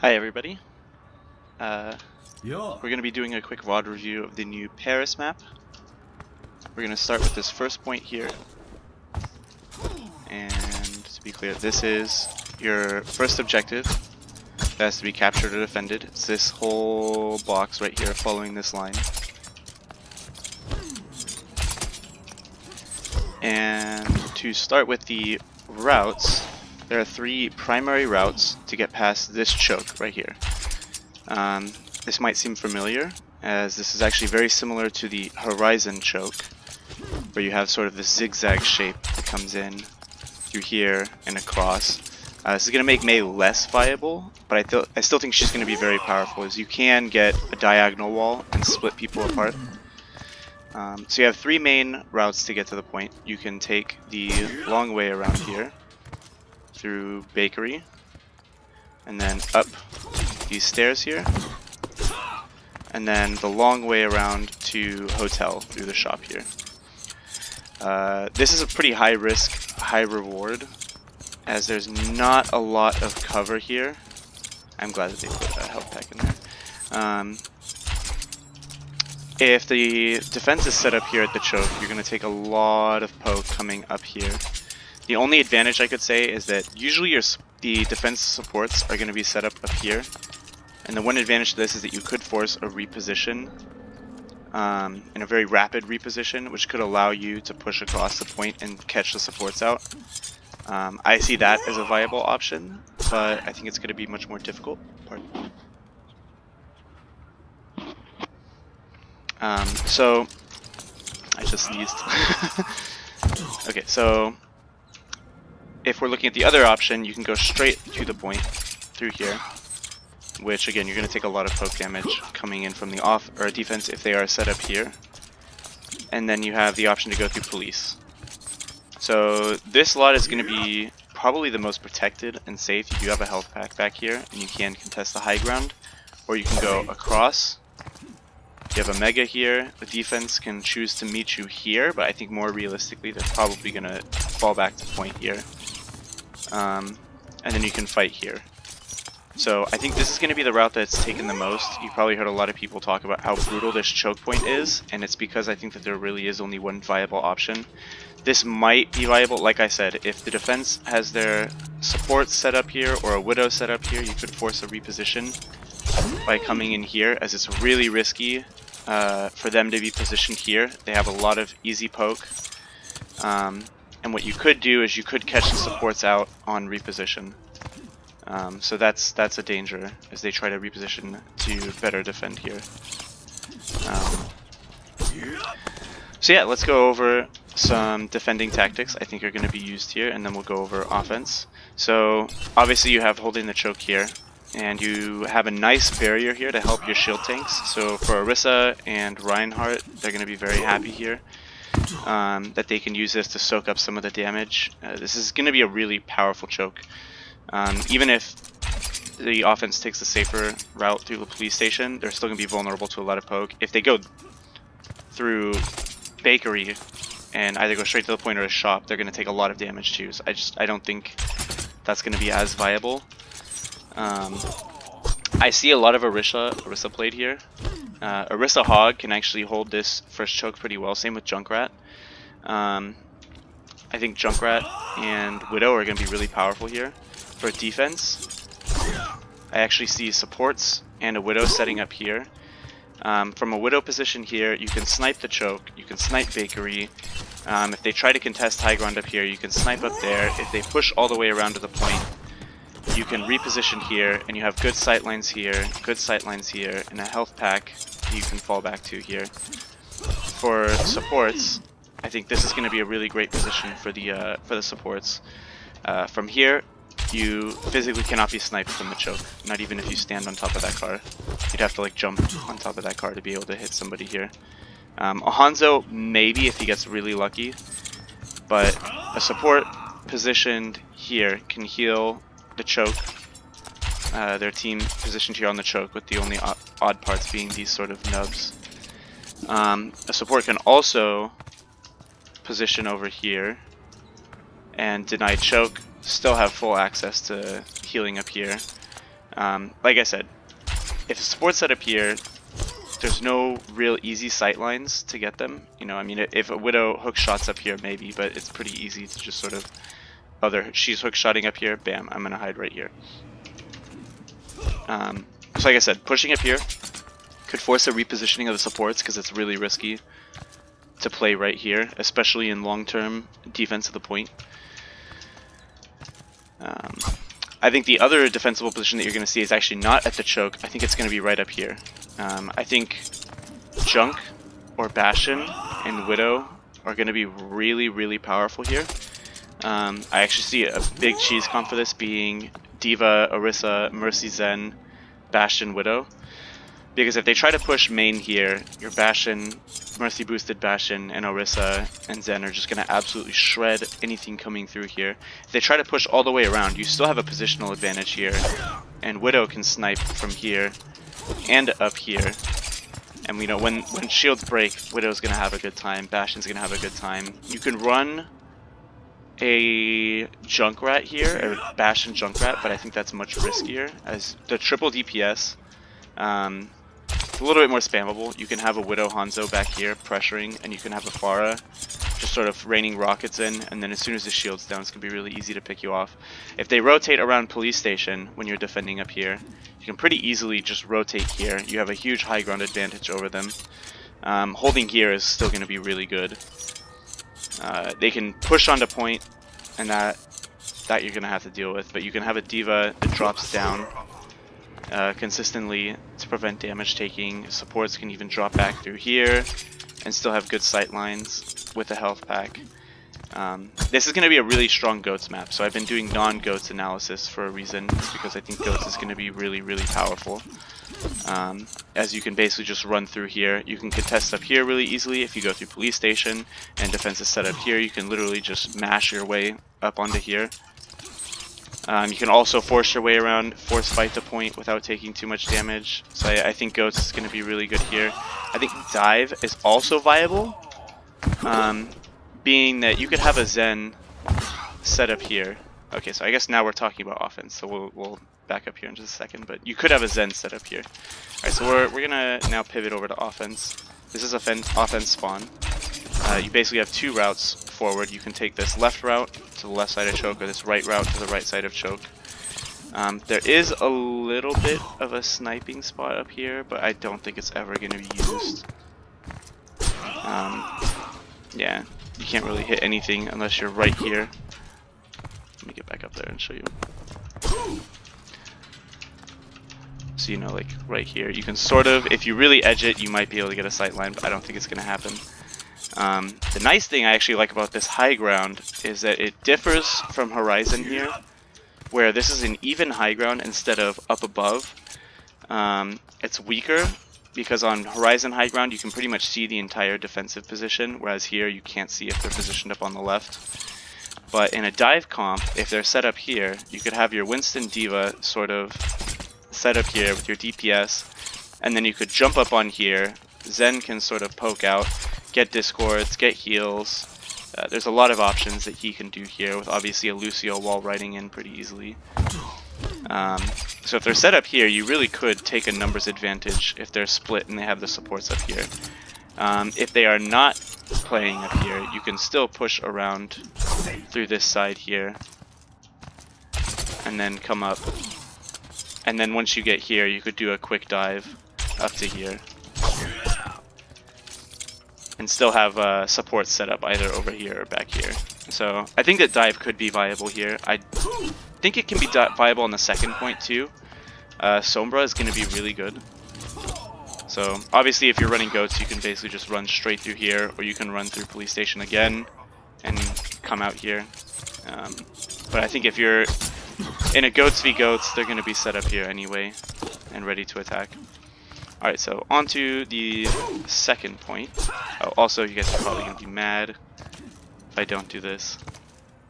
Hi everybody. Yeah. We're going to be doing a quick VOD review of the new Paris map. We're going to start with this first point here. And to be clear, this is your first objective that has to be captured or defended. It's this whole box right here following this line. And to start with the routes, there are 3 primary routes to get past this choke right here. This might seem familiar, as this is actually very similar to the Horizon choke, where you have sort of this zigzag shape that comes in through here and across. This is going to make Mei less viable, but I still think she's going to be very powerful, as you can get a diagonal wall and split people apart. So you have 3 main routes to get to the point. You can take the long way around here through Bakery, and then up these stairs here, and then the long way around to Hotel through the shop here. This is a pretty high risk, high reward, as there's not a lot of cover here. I'm glad that they put a health pack in there. If the defense is set up here at the choke, you're going to take a lot of poke coming up here. The only advantage I could say is that usually the defense supports are going to be set up here. And the one advantage to this is that you could force a reposition, in a very rapid reposition, which could allow you to push across the point and catch the supports out. I see that as a viable option, but I think it's going to be much more difficult. Pardon. So, I just sneezed. Okay, so if we're looking at the other option, you can go straight to the point through here, which again, you're going to take a lot of poke damage coming in from the defense if they are set up here. And then you have the option to go through police. So this lot is going to be probably the most protected and safe. You do have a health pack back here, and you can contest the high ground, or you can go across. You have a mega here. The defense can choose to meet you here, but I think more realistically they're probably going to fall back to point here. And then you can fight here. So I think this is going to be the route that's taken the most. You probably heard a lot of people talk about how brutal this choke point is, and it's because I think that there really is only one viable option. This might be viable, like I said, if the defense has their support set up here or a widow set up here, you could force a reposition by coming in here, as it's really risky for them to be positioned here. They have a lot of easy poke, and what you could do is you could catch the supports out on reposition. So that's a danger as they try to reposition to better defend here. So yeah, let's go over some defending tactics I think are going to be used here, and then we'll go over offense. So obviously you have holding the choke here, and you have a nice barrier here to help your shield tanks. So for Orisa and Reinhardt, they're going to be very happy here that they can use this to soak up some of the damage. This is going to be a really powerful choke. Even if the offense takes the safer route through the police station, they're still going to be vulnerable to a lot of poke. If they go through Bakery and either go straight to the point or a shop, they're going to take a lot of damage too. So I don't think that's going to be as viable. I see a lot of Orisa played here. Orisa Hog can actually hold this first choke pretty well. Same with Junkrat. I think Junkrat and Widow are going to be really powerful here. For defense, I actually see supports and a Widow setting up here. From a Widow position here, you can snipe the choke, you can snipe Bakery. If they try to contest high ground up here, you can snipe up there. If they push all the way around to the point, you can reposition here, and you have good sightlines here, and a health pack you can fall back to here. For supports, I think this is going to be a really great position for the supports. From here, you physically cannot be sniped from the choke, not even if you stand on top of that car. You'd have to like jump on top of that car to be able to hit somebody here. Hanzo, maybe if he gets really lucky, but a support positioned here can heal the choke. Their team positioned here on the choke, with the only odd parts being these sort of nubs. A support can also position over here and deny choke, still have full access to healing up here. Like I said, if the support's set up here, there's no real easy sight lines to get them. You know, I mean, if a Widow hook shots up here, maybe, but it's pretty easy to just sort of, she's hook shotting up here, bam, I'm gonna hide right here. So like I said, pushing up here could force a repositioning of the supports because it's really risky to play right here, especially in long-term defense of the point. I think the other defensible position that you're going to see is actually not at the choke. I think it's going to be right up here. I think Junk or Bastion and Widow are going to be really, really powerful here. I actually see a big cheese comp for this being Diva, Orisa, Mercy, Zen, Bastion, Widow. Because if they try to push main here, your Bastion, Mercy boosted Bastion, and Orisa and Zen are just going to absolutely shred anything coming through here. If they try to push all the way around, you still have a positional advantage here. And Widow can snipe from here and up here. And we know when shields break, Widow's going to have a good time, Bastion's going to have a good time. You can run a Junkrat here, a Bastion Junkrat, but I think that's much riskier, as the triple DPS, a little bit more spammable. You can have a Widow Hanzo back here pressuring, and you can have a Pharah just sort of raining rockets in, and then as soon as the shield's down, it's going to be really easy to pick you off. If they rotate around police station when you're defending up here, you can pretty easily just rotate here. You have a huge high ground advantage over them. Holding here is still going to be really good. They can push onto point, and that you're going to have to deal with, but you can have a Diva that drops down consistently to prevent damage taking. Supports can even drop back through here and still have good sight lines with a health pack. This is going to be a really strong GOATS map, so I've been doing non-GOATS analysis for a reason. It's because I think GOATS is going to be really, really powerful. As you can basically just run through here. You can contest up here really easily if you go through police station, and defense is set up here. You can literally just mash your way up onto here. You can also force your way around, force fight to point without taking too much damage. So I think GOATS is going to be really good here. I think Dive is also viable, being that you could have a Zen set up here. Okay, so I guess now we're talking about offense, so we'll back up here in just a second, but you could have a Zen set up here. Alright, so we're going to now pivot over to offense. This is offense spawn. You basically have two routes forward. You can take this left route to the left side of choke, or this right route to the right side of choke. There is a little bit of a sniping spot up here, but I don't think it's ever going to be used. Yeah, you can't really hit anything unless you're right here. Let me get back up there and show you. So you know, like right here, you can sort of, if you really edge it, you might be able to get a sight line, but I don't think it's going to happen. The nice thing I actually like about this high ground is that it differs from Horizon here, where this is an even high ground instead of up above. It's weaker because on Horizon high ground you can pretty much see the entire defensive position, whereas here you can't see if they're positioned up on the left. But in a dive comp, if they're set up here, you could have your Winston Diva sort of set up here with your DPS, and then you could jump up on here. Zen can sort of poke out, get discords, get heals. There's a lot of options that he can do here, with obviously a Lucio wall riding in pretty easily. So if they're set up here, you really could take a numbers advantage if they're split and they have the supports up here. If they are not playing up here, you can still push around through this side here and then come up. And then once you get here, you could do a quick dive up to here and still have support set up either over here or back here. So I think that dive could be viable here. I think it can be viable on the second point too. Sombra is going to be really good. So obviously if you're running goats, you can basically just run straight through here, or you can run through police station again and come out here. But I think if you're in a goats v goats, they're going to be set up here anyway and ready to attack. Alright, so on to the second point. Oh, also, you guys are probably going to be mad if I don't do this.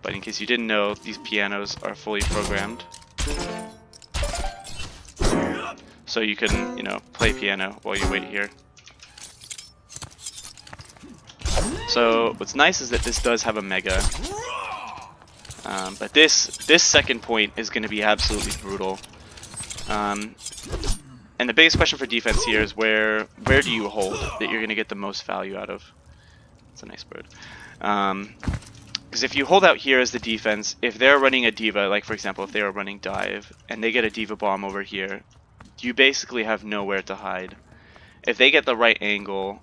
But in case you didn't know, these pianos are fully programmed. So you can, you know, play piano while you wait here. So what's nice is that this does have a mega. But this second point is going to be absolutely brutal. And the biggest question for defense here is where do you hold that you're going to get the most value out of? It's a nice bird. Because if you hold out here as the defense, if they're running a diva, like for example, if they are running dive and they get a diva bomb over here, you basically have nowhere to hide. If they get the right angle,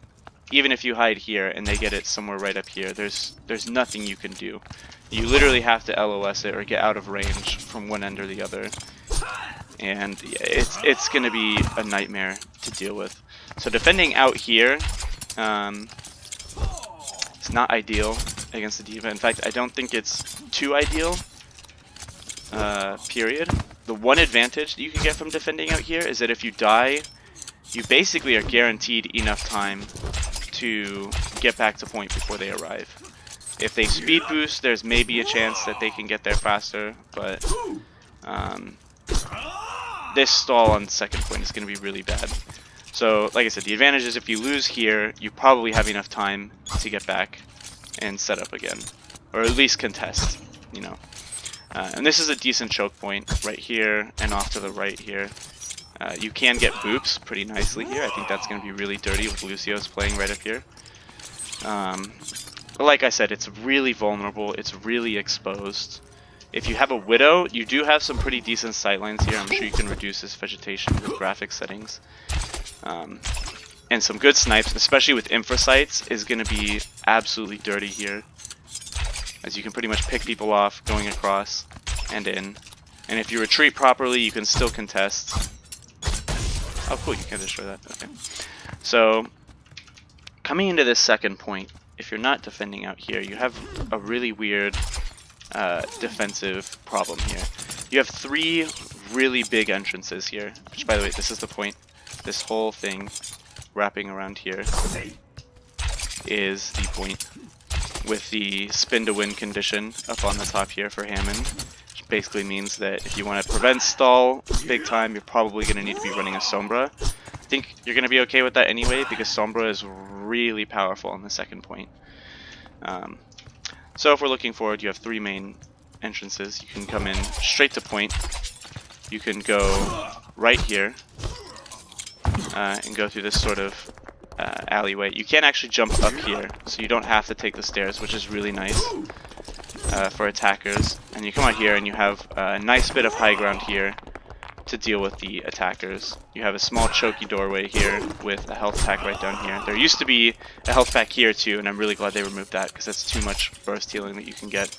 even if you hide here and they get it somewhere right up here, there's nothing you can do. You literally have to LOS it or get out of range from one end or the other. And it's going to be a nightmare to deal with. So defending out here, it's not ideal against the diva. In fact, I don't think it's too ideal, period. The one advantage that you can get from defending out here is that if you die, you basically are guaranteed enough time to get back to point before they arrive. If they speed boost, there's maybe a chance that they can get there faster, but this stall on second point is going to be really bad. So, like I said, the advantage is if you lose here, you probably have enough time to get back and set up again, or at least contest, you know. And this is a decent choke point right here and off to the right here. You can get boops pretty nicely here. I think that's going to be really dirty with Lucio's playing right up here. But like I said, it's really vulnerable. It's really exposed. If you have a Widow, you do have some pretty decent sightlines here. I'm sure you can reduce this vegetation with graphic settings. And some good snipes, especially with infra sights, is going to be absolutely dirty here. As you can pretty much pick people off going across and in. And if you retreat properly, you can still contest. Oh cool, you can destroy that. Okay. So, coming into this second point, if you're not defending out here, you have a really weird defensive problem here. You have three really big entrances here, which by the way, this is the point. This whole thing wrapping around here is the point, with the spin to win condition up on the top here for Hammond, which basically means that if you want to prevent stall big time, you're probably going to need to be running a Sombra. I think you're going to be okay with that anyway, because Sombra is really powerful on the second point. So if we're looking forward, you have three main entrances. You can come in straight to point. You can go right here and go through this sort of alleyway. You can actually jump up here, so you don't have to take the stairs, which is really nice for attackers. And you come out here and you have a nice bit of high ground here to deal with the attackers. You have a small choky doorway here with a health pack right down here. There used to be a health pack here too, and I'm really glad they removed that because that's too much burst healing that you can get.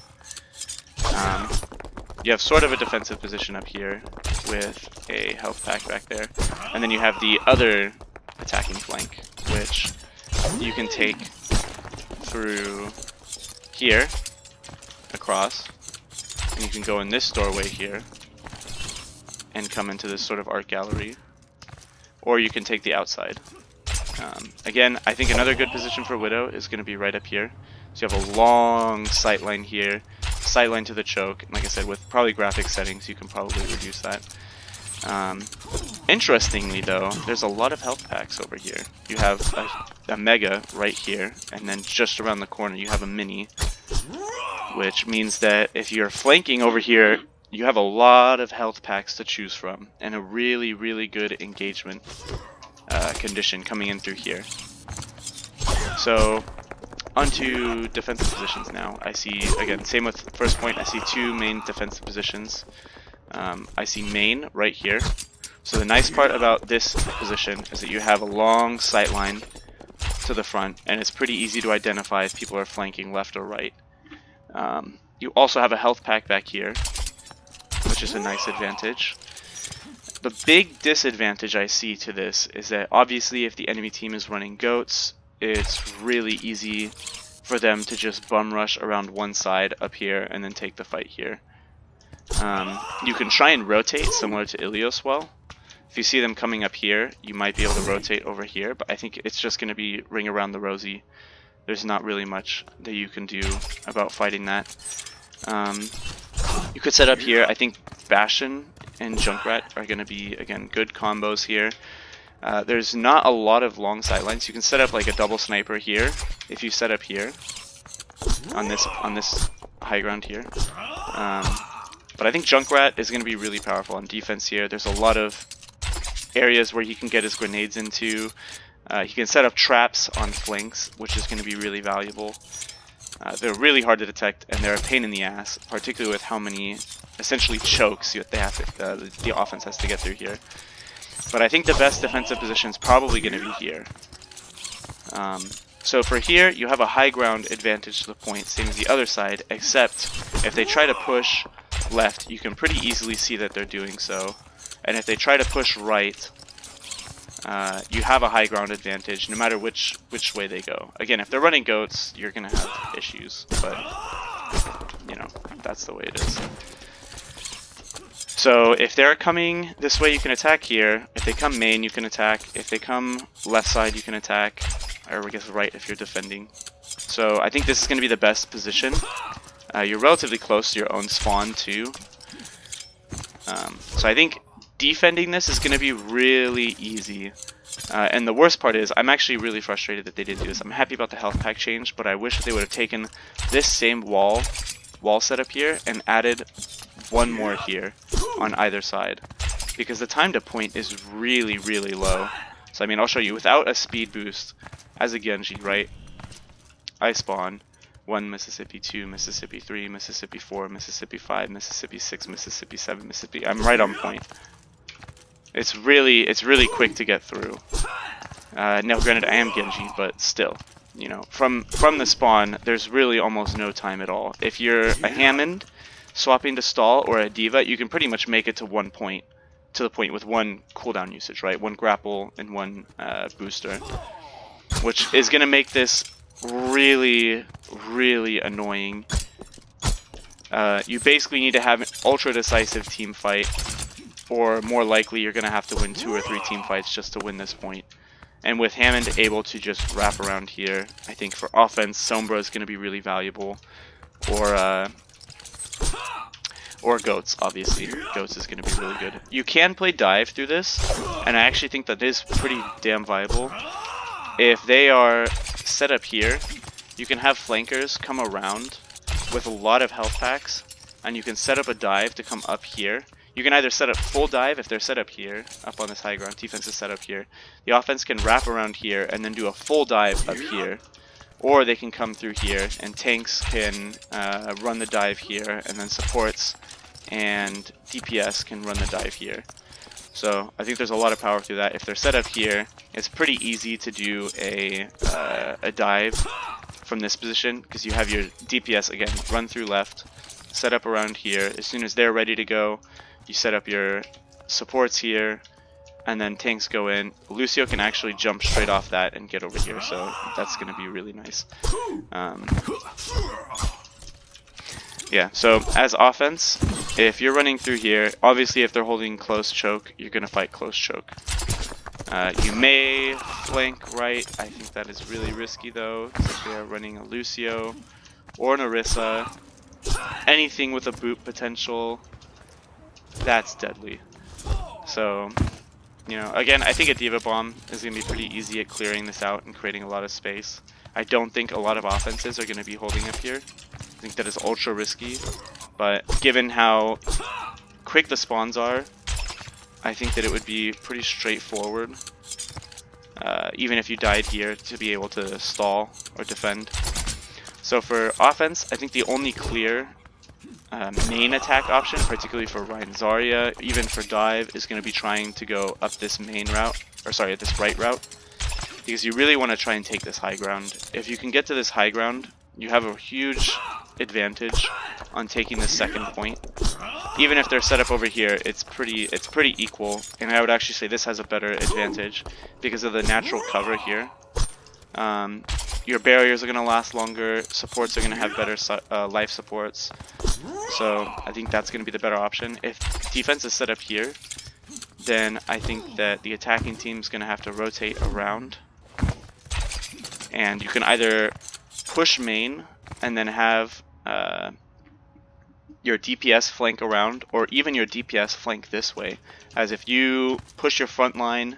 You have sort of a defensive position up here with a health pack back there. And then you have the other attacking flank, which you can take through here, across, and you can go in this doorway here and come into this sort of art gallery, or you can take the outside. Again, I think another good position for Widow is going to be right up here. So you have a long sight line here, sight line to the choke, and like I said, with probably graphic settings, you can probably reduce that. Interestingly though, there's a lot of health packs over here. You have a mega right here, and then just around the corner you have a mini, which means that if you're flanking over here, you have a lot of health packs to choose from, and a really, really good engagement condition coming in through here. So, onto defensive positions now. I see, again, same with first point, I see two main defensive positions. I see main right here. So the nice part about this position is that you have a long sight line to the front, and it's pretty easy to identify if people are flanking left or right. You also have a health pack back here, which is a nice advantage. The big disadvantage I see to this is that obviously if the enemy team is running goats, it's really easy for them to just bum rush around one side up here and then take the fight here. You can try and rotate similar to Ilios well. If you see them coming up here, you might be able to rotate over here, but I think it's just going to be ring around the rosy. There's not really much that you can do about fighting that. You could set up here. I think Bastion and Junkrat are going to be, again, good combos here. There's not a lot of long sightlines. You can set up like a double sniper here. If you set up here on this high ground here, But I think Junkrat is going to be really powerful on defense here. There's a lot of areas where he can get his grenades into. He can set up traps on flanks, which is going to be really valuable. They're really hard to detect, and they're a pain in the ass, particularly with how many essentially chokes they have to, the offense has to get through here. But I think the best defensive position is probably going to be here. So for here, you have a high ground advantage to the point, same as the other side, except if they try to push left, you can pretty easily see that they're doing so. And if they try to push right, you have a high ground advantage no matter which way they go. Again, if they're running goats, you're going to have issues, but, you know, that's the way it is. So if they're coming this way, you can attack here. If they come main, you can attack. If they come left side, you can attack. Or I guess right if you're defending. So I think this is going to be the best position. You're relatively close to your own spawn too. So I think defending this is going to be really easy. And the worst part is, I'm actually really frustrated that they didn't do this. I'm happy about the health pack change, but I wish that they would have taken this same wall setup here and added one more here on either side, because the time to point is really, really low. So I mean, I'll show you without a speed boost as a Genji, right? I spawn 1 Mississippi, 2 Mississippi, 3 Mississippi, 4 Mississippi, 5 Mississippi, 6 Mississippi, 7 Mississippi. I'm right on point. It's really quick to get through. Now granted I am Genji, but still, you know, from the spawn there's really almost no time at all. If you're a Hammond swapping to stall or a diva, you can pretty much make it to the point with one cooldown usage, right? One grapple and one booster, which is going to make this really, really annoying. You basically need to have an ultra decisive team fight, or more likely you're going to have to win 2 or 3 team fights just to win this point. And with Hammond able to just wrap around here, I think for offense, Sombra is going to be really valuable, or Goats, obviously. Goats is going to be really good. You can play dive through this, and I actually think that is pretty damn viable. If they are set up here, you can have flankers come around with a lot of health packs, and you can set up a dive to come up here. You can either set up full dive if they're set up here, up on this high ground, defense is set up here. The offense can wrap around here and then do a full dive up here. Or they can come through here, and tanks can run the dive here, and then supports and DPS can run the dive here. So I think there's a lot of power through that. If they're set up here, it's pretty easy to do a dive from this position, because you have your DPS, again, run through left, set up around here. As soon as they're ready to go, you set up your supports here, and then tanks go in. Lucio can actually jump straight off that and get over here, so that's going to be really nice. Yeah, so as offense, if you're running through here, obviously if they're holding close choke, you're going to fight close choke. You may flank right. I think that is really risky though, because if they are running a Lucio or an Orisa, anything with a boot potential, that's deadly. So, you know, again, I think a Diva Bomb is going to be pretty easy at clearing this out and creating a lot of space. I don't think a lot of offenses are going to be holding up here. I think that is ultra risky, but given how quick the spawns are, I think that it would be pretty straightforward, even if you died here, to be able to stall or defend. So for offense, I think the only clear main attack option, particularly for Ryan Zarya, even for dive, is going to be trying to go up this main route, or sorry, this right route, because you really want to try and take this high ground. If you can get to this high ground, you have a huge advantage on taking this second point. Even if they're set up over here, it's pretty equal, and I would actually say this has a better advantage because of the natural cover here. Your barriers are going to last longer, supports are going to have better life supports, so I think that's going to be the better option. If defense is set up here, then I think that the attacking team is going to have to rotate around, and you can either push main and then have your DPS flank around, or even your DPS flank this way, as if you push your front line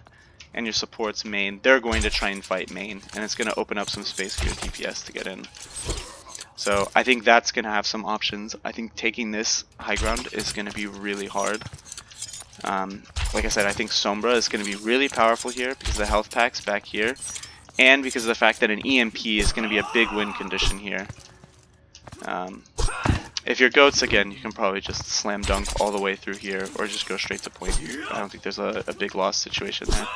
and your supports main, they're going to try and fight main, and it's going to open up some space for your DPS to get in. So I think that's going to have some options. I think taking this high ground is going to be really hard. Like I said, I think Sombra is going to be really powerful here because the health pack's back here, and because of the fact that an EMP is going to be a big win condition here. If you're goats, again, you can probably just slam dunk all the way through here, or just go straight to point. I don't think there's a big loss situation there.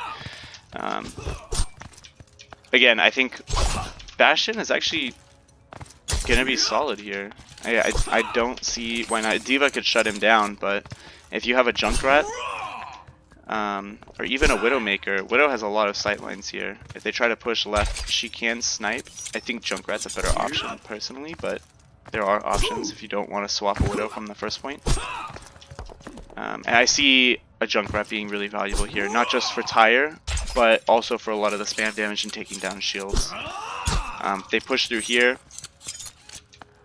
Again, I think Bastion is actually gonna be solid here. I don't see why not. D.Va could shut him down, but if you have a Junkrat, or even a Widowmaker, Widow has a lot of sightlines here. If they try to push left, she can snipe. I think Junkrat's a better option personally, but there are options if you don't want to swap a Widow from the first point. And I see a Junkrat being really valuable here, not just for Tire, but also for a lot of the spam damage and taking down shields. They push through here.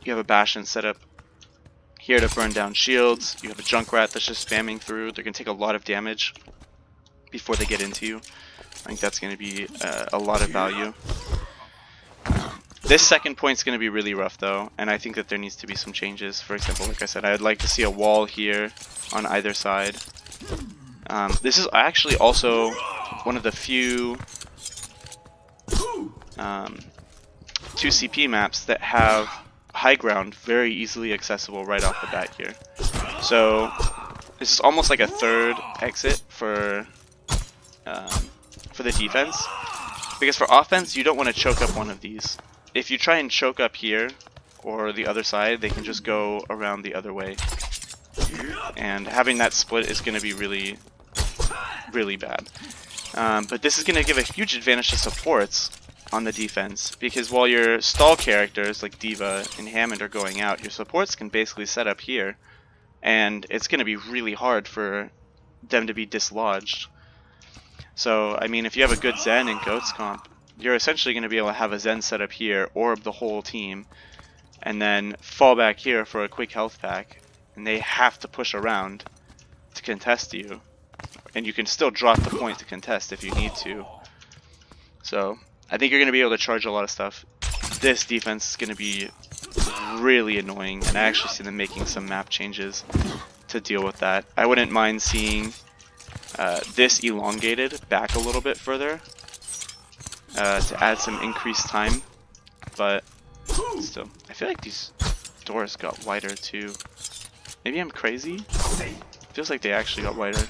You have a Bastion set up here to burn down shields. You have a Junkrat that's just spamming through. They're going to take a lot of damage before they get into you. I think that's going to be a lot of value. This second point's going to be really rough though, and I think that there needs to be some changes. For example, like I said, I'd like to see a wall here on either side. This is actually also one of the few 2CP maps that have high ground very easily accessible right off the bat here. So this is almost like a third exit for the defense, because for offense you don't want to choke up one of these. If you try and choke up here or the other side, they can just go around the other way, and having that split is going to be really bad. But this is going to give a huge advantage to supports on the defense, because while your stall characters like D.Va and Hammond are going out, your supports can basically set up here, and it's going to be really hard for them to be dislodged. So, I mean, if you have a good Zen and Goats comp, you're essentially going to be able to have a Zen set up here, orb the whole team, and then fall back here for a quick health pack, and they have to push around to contest you. And you can still drop the point to contest if you need to. So, I think you're going to be able to charge a lot of stuff. This defense is going to be really annoying, and I actually see them making some map changes to deal with that. I wouldn't mind seeing this elongated back a little bit further to add some increased time, but still, I feel like these doors got wider too. Maybe I'm crazy? Feels like they actually got wider.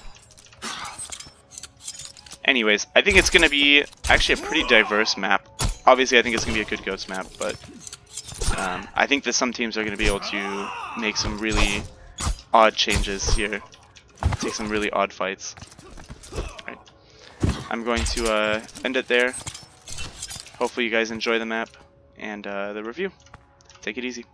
Anyways, I think it's going to be actually a pretty diverse map. Obviously, I think it's going to be a good Ghost map, but I think that some teams are going to be able to make some really odd changes here. Take some really odd fights. Alright. I'm going to end it there. Hopefully you guys enjoy the map and the review. Take it easy.